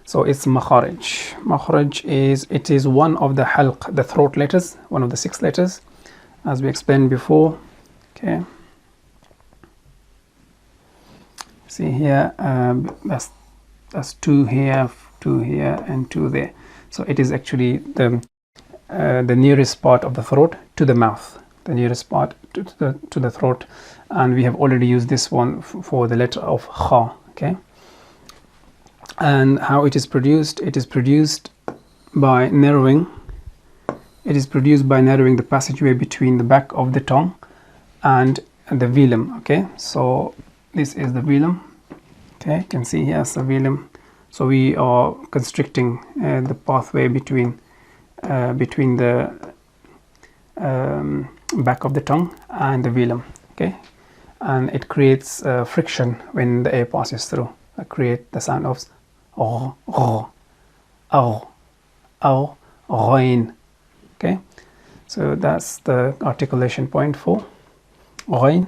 So it's Makhraj. Makhraj is one of the halq, the throat letters, one of the 6 letters, as we explained before. Okay. See here, that's 2 here, 2 here, and 2 there. So it is actually the nearest part of the throat to the mouth, the nearest part to the throat, and we have already used this one for the letter of kha. Okay. And how it is produced? It is produced by narrowing. It is produced by narrowing the passageway between the back of the tongue and the velum. Okay, so this is the velum. Okay, you can see here the velum. So we are constricting the pathway between the back of the tongue and the velum. Okay, and it creates friction when the air passes through. Create the sound of Ghayn. Okay, so that's the articulation point for Ghayn.